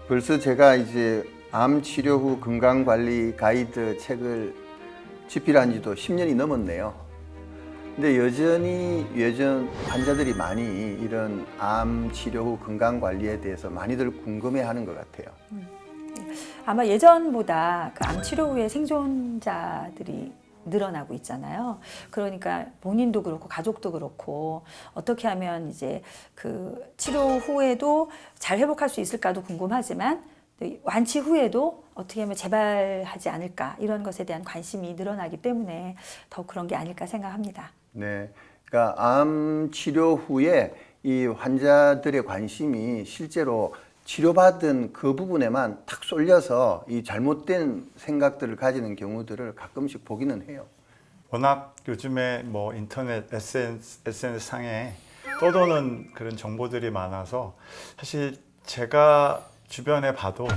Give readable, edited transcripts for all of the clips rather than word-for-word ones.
벌써 제가 이제 암 치료 후 건강 관리 가이드 책을 집필한 지도 10년이 넘었네요. 근데 여전히 환자들이 많이 이런 암 치료 후 건강 관리에 대해서 많이들 궁금해 하는 것 같아요. 아마 예전보다 그 암 치료 후에 생존자들이 늘어나고 있잖아요. 그러니까 본인도 그렇고 가족도 그렇고 어떻게 하면 이제 그 치료 후에도 잘 회복할 수 있을까도 궁금하지만 완치 후에도 어떻게 하면 재발하지 않을까 이런 것에 대한 관심이 늘어나기 때문에 더 그런 게 아닐까 생각합니다. 네, 그러니까 암 치료 후에 이 환자들의 관심이 실제로 치료받은 그 부분에만 탁 쏠려서 이 잘못된 생각들을 가지는 경우들을 가끔씩 보기는 해요. 워낙 요즘에 뭐 인터넷 SNS 상에 떠도는 그런 정보들이 많아서 사실 제가 주변에 봐도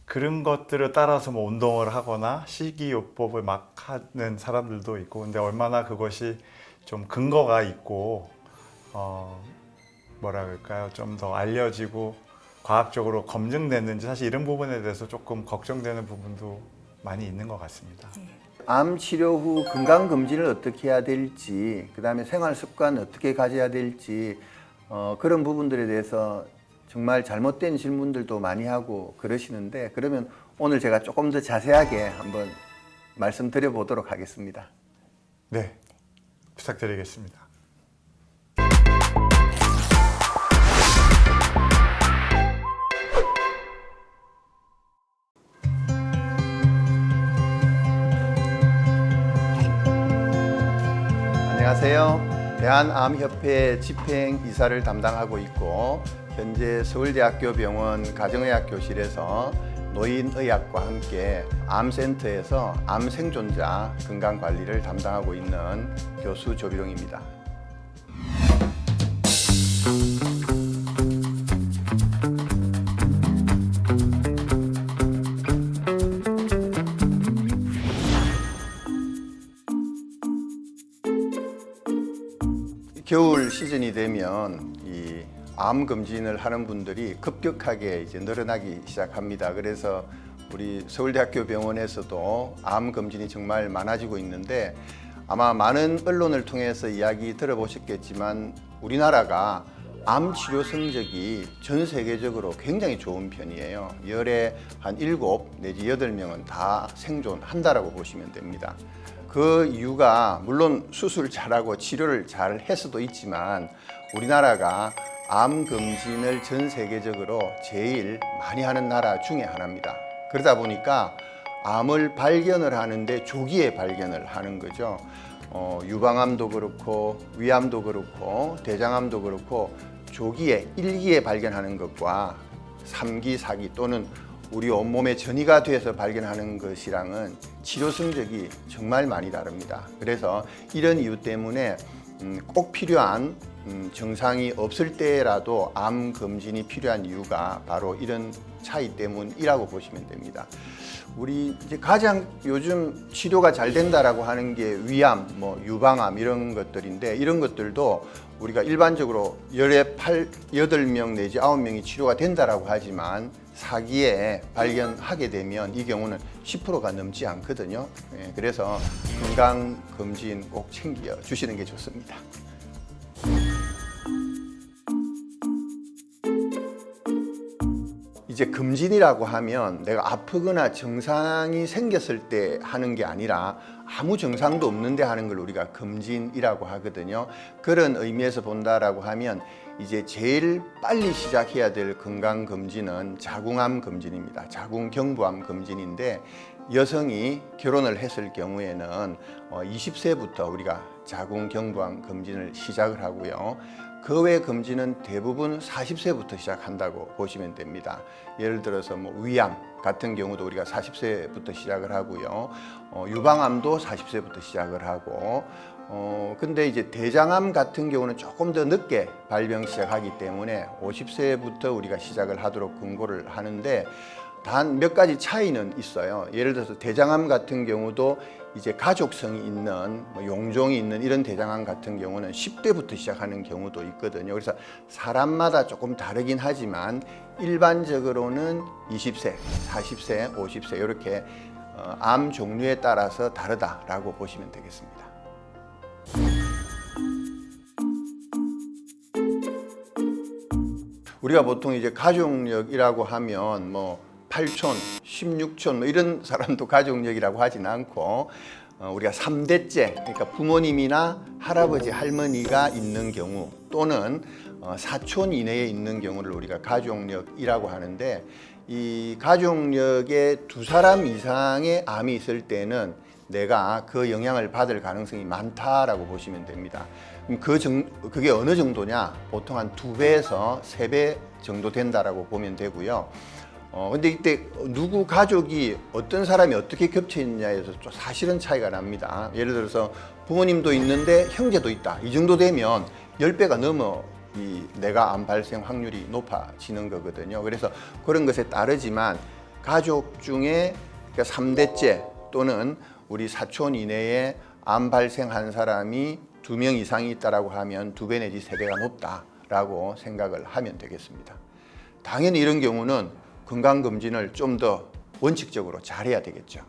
그런 것들을 따라서 뭐 운동을 하거나 식이요법을 막 하는 사람들도 있고, 근데 얼마나 그것이 좀 근거가 있고 뭐라 그럴까요? 좀 더 알려지고 과학적으로 검증됐는지 사실 이런 부분에 대해서 조금 걱정되는 부분도 많이 있는 것 같습니다. 암 치료 후 건강 검진을 어떻게 해야 될지, 그다음에 생활 습관 어떻게 가져야 될지 그런 부분들에 대해서 정말 잘못된 질문들도 많이 하고 그러시는데, 그러면 오늘 제가 조금 더 자세하게 한번 말씀드려 보도록 하겠습니다. 네, 부탁드리겠습니다. 안녕하세요. 대한암협회 집행이사를 담당하고 있고, 현재 서울대학교 병원 가정의학교실에서 노인의학과 함께 암센터에서 암생존자 건강관리를 담당하고 있는 교수 조비룡입니다. 겨울 시즌이 되면 이 암 검진을 하는 분들이 급격하게 이제 늘어나기 시작합니다. 그래서 우리 서울대학교 병원에서도 암 검진이 정말 많아지고 있는데, 아마 많은 언론을 통해서 이야기 들어보셨겠지만 우리나라가 암 치료 성적이 전 세계적으로 굉장히 좋은 편이에요. 열에 한 7 내지 8명은 다 생존한다라고 보시면 됩니다. 그 이유가 물론 수술 잘하고 치료를 잘 해서도 있지만, 우리나라가 암 검진을 전 세계적으로 제일 많이 하는 나라 중에 하나입니다. 그러다 보니까 암을 발견을 하는데 조기에 발견을 하는 거죠. 유방암도 그렇고 위암도 그렇고 대장암도 그렇고 조기에 1기에 발견하는 것과 3기, 4기 또는 우리 온몸에 전이가 돼서 발견하는 것이랑은 치료 성적이 정말 많이 다릅니다. 그래서 이런 이유 때문에 꼭 필요한 증상이 없을 때라도 암 검진이 필요한 이유가 바로 이런 차이 때문이라고 보시면 됩니다. 우리 이제 가장 요즘 치료가 잘 된다라고 하는 게 위암, 뭐 유방암 이런 것들인데, 이런 것들도 우리가 일반적으로 열에 8명 내지 9명이 치료가 된다라고 하지만 4기에 발견하게 되면 이 경우는 10%가 넘지 않거든요. 그래서 건강검진 꼭 챙겨 주시는 게 좋습니다. 이제 검진이라고 하면 내가 아프거나 증상이 생겼을 때 하는 게 아니라 아무 증상도 없는데 하는 걸 우리가 검진이라고 하거든요. 그런 의미에서 본다라고 하면 이제 제일 빨리 시작해야 될 건강검진은 자궁암 검진입니다. 자궁경부암 검진인데, 여성이 결혼을 했을 경우에는 20세부터 우리가 자궁경부암 검진을 시작을 하고요. 그 외 검진은 대부분 40세부터 시작한다고 보시면 됩니다. 예를 들어서 뭐 위암 같은 경우도 우리가 40세부터 시작을 하고요. 유방암도 40세부터 시작을 하고, 근데 이제 대장암 같은 경우는 조금 더 늦게 발병 시작하기 때문에 50세부터 우리가 시작을 하도록 권고를 하는데 단 몇 가지 차이는 있어요. 예를 들어서 대장암 같은 경우도 이제 가족성이 있는 용종이 있는 이런 대장암 같은 경우는 10대부터 시작하는 경우도 있거든요. 그래서 사람마다 조금 다르긴 하지만 일반적으로는 20세, 40세, 50세 이렇게 암 종류에 따라서 다르다라고 보시면 되겠습니다. 우리가 보통 이제 가족력이라고 하면 뭐 8촌, 16촌 뭐 이런 사람도 가족력이라고 하진 않고 우리가 3대째 그러니까 부모님이나 할아버지, 할머니가 있는 경우 또는 사촌 이내에 있는 경우를 우리가 가족력이라고 하는데 이 가족력에 2사람 이상의 암이 있을 때는 내가 그 영향을 받을 가능성이 많다라고 보시면 됩니다. 그게 어느 정도냐? 보통 한 2배에서 3배 정도 된다라고 보면 되고요. 근데 이때 누구 가족이 어떤 사람이 어떻게 겹쳐 있느냐에서 좀 사실은 차이가 납니다. 예를 들어서 부모님도 있는데 형제도 있다. 이 정도 되면 10배가 넘어 이 내가 암 발생 확률이 높아지는 거거든요. 그래서 그런 것에 따르지만 가족 중에 그러니까 3대째 또는 우리 사촌 이내에 암 발생한 사람이 2명 이상이 있다라고 하면 2배 내지 3배가 높다라고 생각을 하면 되겠습니다. 당연히 이런 경우는 건강검진을 좀 더 원칙적으로 잘해야 되겠죠.